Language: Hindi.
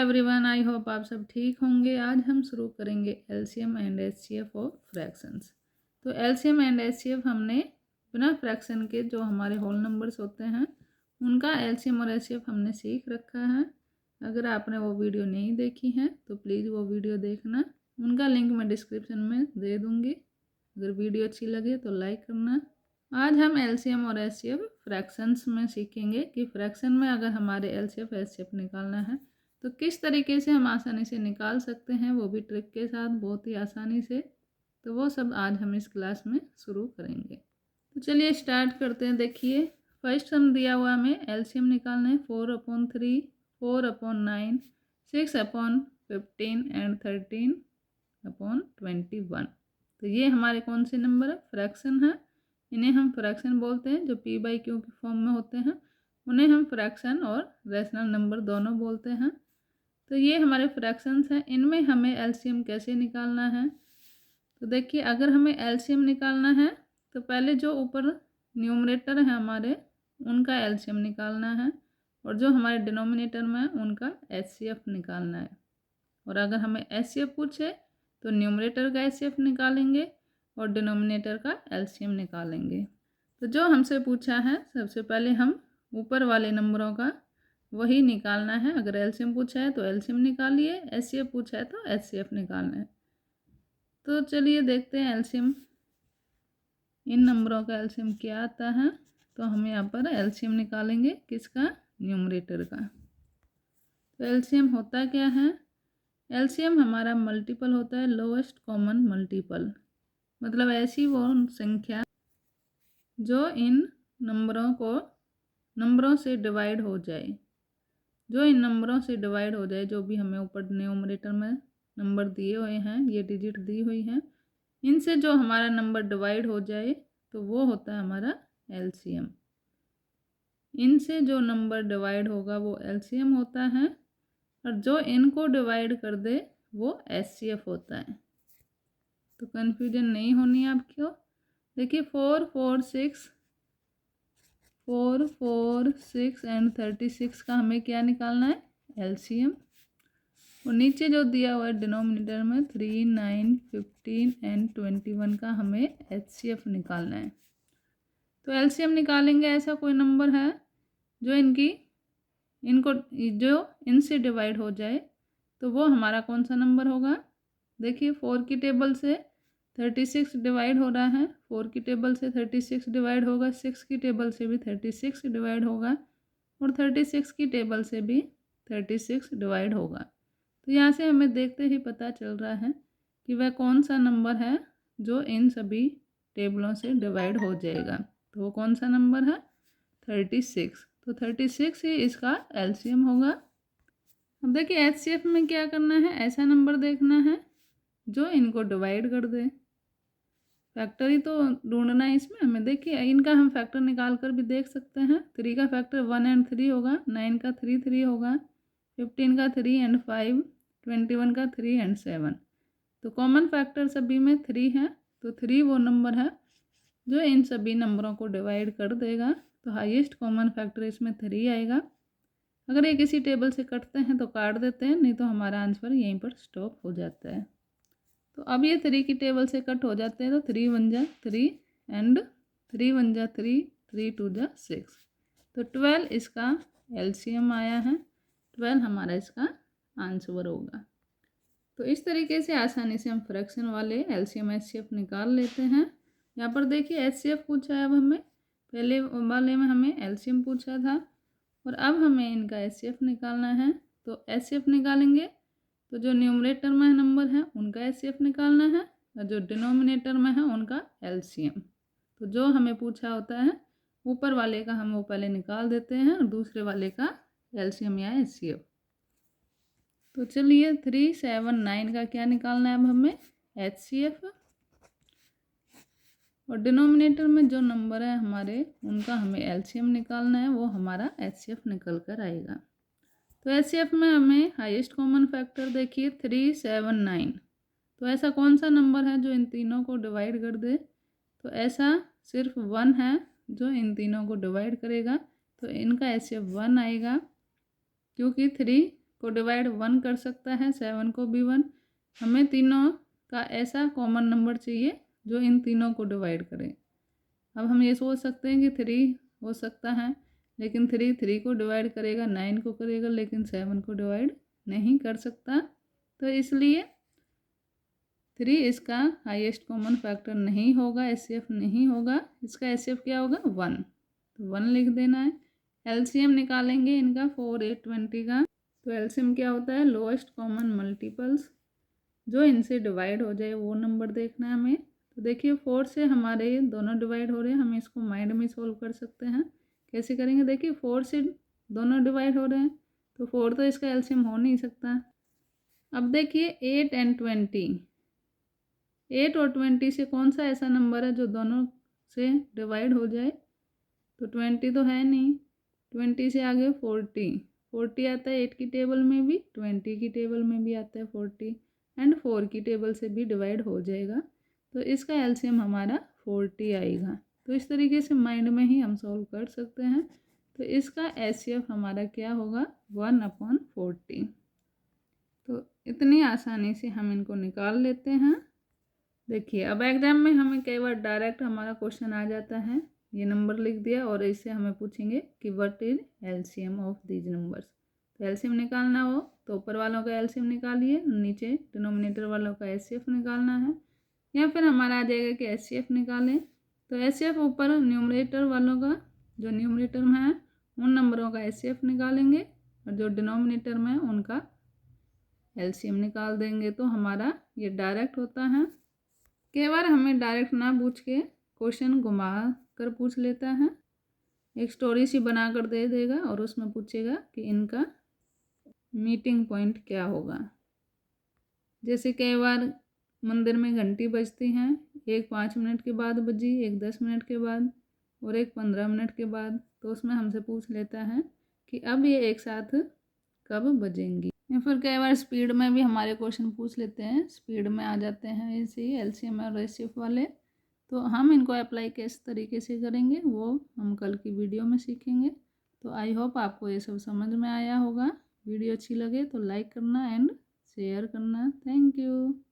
एवरीवन, आई होप आप सब ठीक होंगे। आज हम शुरू करेंगे LCM and HCF of fractions. तो एलसीएम एंड एचसीएफ हमने बिना फ्रैक्शन के जो हमारे होल नंबर्स होते हैं उनका एलसीएम और एचसीएफ हमने सीख रखा है। अगर आपने वो वीडियो नहीं देखी है तो प्लीज़ वो वीडियो देखना, उनका लिंक मैं डिस्क्रिप्शन में दे दूँगी। अगर वीडियो अच्छी लगे तो लाइक करना। आज हम एलसीएम और एचसीएफ फ्रैक्शंस में सीखेंगे कि फ्रैक्शन में अगर हमारे एलसीएफ एचसीएफ निकालना है तो किस तरीके से हम आसानी से निकाल सकते हैं, वो भी ट्रिक के साथ बहुत ही आसानी से। तो वो सब आज हम इस क्लास में शुरू करेंगे। तो चलिए स्टार्ट करते हैं। देखिए फर्स्ट हम दिया हुआ हमें एलसीएम निकालना है 4/3, 4/9, 6/15 एंड 13/21। तो ये हमारे कौन से नंबर है? फ्रैक्शन है। इन्हें हम फ्रैक्शन बोलते हैं। जो पी बाई क्यू के फॉर्म में होते हैं उन्हें हम फ्रैक्शन और रैशनल नंबर दोनों बोलते हैं। तो ये हमारे फ्रैक्शंस हैं। इनमें हमें एलसीएम कैसे निकालना है? तो देखिए अगर हमें एलसीएम निकालना है तो पहले जो ऊपर न्यूमरेटर है हमारे उनका एलसीएम निकालना है और जो हमारे डिनोमिनेटर में है उनका एचसीएफ निकालना है। और अगर हमें एचसीएफ पूछे तो न्यूमरेटर का एचसीएफ निकालेंगे और डिनोमिनेटर का एलसीएम निकालेंगे। तो जो हमसे पूछा है सबसे पहले हम ऊपर वाले नंबरों का वही निकालना है। अगर एलसीएम पूछा है तो एलसीएम निकालिए, एचसीएफ पूछा है तो एचसीएफ निकालना है। तो चलिए देखते हैं एलसीएम, इन नंबरों का एलसीएम क्या आता है। तो हम यहाँ पर एलसीएम निकालेंगे किसका? न्यूमरेटर का। तो एलसीएम होता क्या है? एलसीएम हमारा मल्टीपल होता है, लोएस्ट कॉमन मल्टीपल। मतलब ऐसी वो संख्या जो इन नंबरों से डिवाइड हो जाए, जो इन नंबरों से डिवाइड हो जाए। जो भी हमें ऊपर न्यूमरेटर में नंबर दिए हुए हैं, ये डिजिट दी हुई हैं, इनसे जो हमारा नंबर डिवाइड हो जाए तो वो होता है हमारा एलसीएम। इनसे जो नंबर डिवाइड होगा वो एलसीएम होता है और जो इनको डिवाइड कर दे वो एचसीएफ होता है। तो कन्फ्यूजन नहीं होनी है आपको। देखिए 4, 4, 6 एंड 36 का हमें क्या निकालना है? एलसीएम। और नीचे जो दिया हुआ है डिनोमिनेटर में 3, 9, 15 एंड 21 का हमें एचसीएफ निकालना है। तो एलसीएम निकालेंगे ऐसा कोई नंबर है जो इनसे डिवाइड हो जाए तो वो हमारा कौन सा नंबर होगा? देखिए 4 की टेबल से 36 डिवाइड हो रहा है, 4 की टेबल से 36 डिवाइड होगा, 6 की टेबल से भी 36 डिवाइड होगा और 36 की टेबल से भी 36 डिवाइड होगा। तो यहाँ से हमें देखते ही पता चल रहा है कि वह कौन सा नंबर है जो इन सभी टेबलों से डिवाइड हो जाएगा। तो वो कौन सा नंबर है? 36। तो 36 ही इसका एलसीएम होगा। अब देखिए एचसीएफ में क्या करना है? ऐसा नंबर देखना है जो इनको डिवाइड कर दे। फैक्टर ही तो ढूंढना है इसमें हमें। देखिए इनका हम फैक्टर निकाल कर भी देख सकते हैं। 3 का फैक्टर 1 एंड 3 होगा, 9 का 3 3 होगा, 15 का 3 एंड 5, 21 का 3 एंड 7। तो कॉमन फैक्टर सभी में 3 है। तो 3 वो नंबर है जो इन सभी नंबरों को डिवाइड कर देगा। तो हाईएस्ट कॉमन फैक्टर इसमें 3 आएगा। अगर ये किसी टेबल से कटते हैं तो काट देते हैं, नहीं तो हमारा आंसर यहीं पर स्टॉप हो जाता है। तो अब ये 3 की टेबल से कट हो जाते हैं तो 3 1 जा 3 एंड 3 1 जा 3, 3 2 जा 6। तो 12 इसका एलसीएम आया है। 12 हमारा इसका आंसर होगा। तो इस तरीके से आसानी से हम फ्रैक्शन वाले एलसीएम एचसीएफ निकाल लेते हैं। यहाँ पर देखिए एचसीएफ पूछा है अब हमें, पहले वाले में हमें एलसीएम पूछा था और अब हमें इनका एचसीएफ निकालना है। तो एचसीएफ निकालेंगे तो जो न्यूमरेटर में नंबर है उनका एचसीएफ निकालना है और जो डिनोमिनेटर में है उनका एलसीएम। तो जो हमें पूछा होता है ऊपर वाले का हम वो पहले निकाल देते हैं और दूसरे वाले का एलसीएम या एचसीएफ। तो चलिए 3 7 9 का क्या निकालना है अब हमें? एचसीएफ। और डिनोमिनेटर में जो नंबर है हमारे उनका हमें एलसीएम निकालना है, वो हमारा एचसीएफ निकल कर आएगा। तो एचसीएफ में हमें हाईएस्ट कॉमन फैक्टर देखिए 3 7 9। तो ऐसा कौन सा नंबर है जो इन तीनों को डिवाइड कर दे? तो ऐसा सिर्फ 1 है जो इन तीनों को डिवाइड करेगा। तो इनका एचसीएफ 1 आएगा क्योंकि 3 को डिवाइड 1 कर सकता है, 7 को भी 1। हमें तीनों का ऐसा कॉमन नंबर चाहिए जो इन तीनों को डिवाइड करे। अब हम ये सोच सकते हैं कि 3 हो सकता है, लेकिन 3 को डिवाइड करेगा, 9 को करेगा, लेकिन 7 को डिवाइड नहीं कर सकता। तो इसलिए 3 इसका हाईएस्ट कॉमन फैक्टर नहीं होगा, एचसीएफ नहीं होगा। इसका एचसीएफ क्या होगा? 1। तो 1 लिख देना है। एलसीएम निकालेंगे इनका 4, 8, 20 का। तो एलसीएम क्या होता है? लोएस्ट कॉमन मल्टीपल्स, जो इनसे डिवाइड हो जाए वो नंबर देखना है हमें। तो देखिए 4 से हमारे ये दोनों डिवाइड हो रहे हैं, हम इसको माइंड में सोल्व कर सकते हैं। कैसे करेंगे? देखिए 4 से दोनों डिवाइड हो रहे हैं, तो 4 तो इसका एलसीएम हो नहीं सकता। अब देखिए 8 और 20, 8 और 20 से कौन सा ऐसा नंबर है जो दोनों से डिवाइड हो जाए? तो 20 तो है नहीं। 20 से आगे 40 आता है 8 की टेबल में भी, 20 की टेबल में भी आता है 40, एंड 4 की टेबल से भी डिवाइड हो जाएगा। तो इसका एलसीएम हमारा 40 आएगा। तो इस तरीके से माइंड में ही हम सॉल्व कर सकते हैं। तो इसका एचसीएफ हमारा क्या होगा? 1/40। तो इतनी आसानी से हम इनको निकाल लेते हैं। देखिए अब एग्जाम में हमें कई बार डायरेक्ट हमारा क्वेश्चन आ जाता है, ये नंबर लिख दिया और इससे हमें पूछेंगे कि what is LCM of these numbers. तो एलसीएम निकालना हो तो ऊपर वालों का एलसीएम निकालिए, नीचे डिनोमिनेटर वालों का एचसीएफ निकालना है, या फिर हमारा आ जाएगा कि एचसीएफ निकालें। तो एचसीएफ ऊपर न्यूमरेटर वालों का, जो न्यूमरेटर में है उन नंबरों का एचसीएफ निकालेंगे, और जो डिनोमिनेटर में है उनका एलसीएम निकाल देंगे। तो हमारा ये डायरेक्ट होता है। कई बार हमें डायरेक्ट ना पूछ के क्वेश्चन घुमा कर पूछ लेता है, एक स्टोरी सी बना कर दे देगा और उसमें पूछेगा कि इनका मीटिंग पॉइंट क्या होगा। जैसे कई बार मंदिर में घंटी बजती हैं, एक 5 मिनट के बाद बजी, एक 10 मिनट के बाद और एक 15 मिनट के बाद। तो उसमें हमसे पूछ लेता है कि अब ये एक साथ कब बजेंगी। या फिर कई बार स्पीड में भी हमारे क्वेश्चन पूछ लेते हैं, स्पीड में आ जाते हैं ऐसे एलसीएम और एचसीएफ वाले। तो हम इनको अप्लाई किस तरीके से करेंगे वो हम कल की वीडियो में सीखेंगे। तो आई होप आपको ये सब समझ में आया होगा। वीडियो अच्छी लगे तो लाइक करना एंड शेयर करना। Thank you.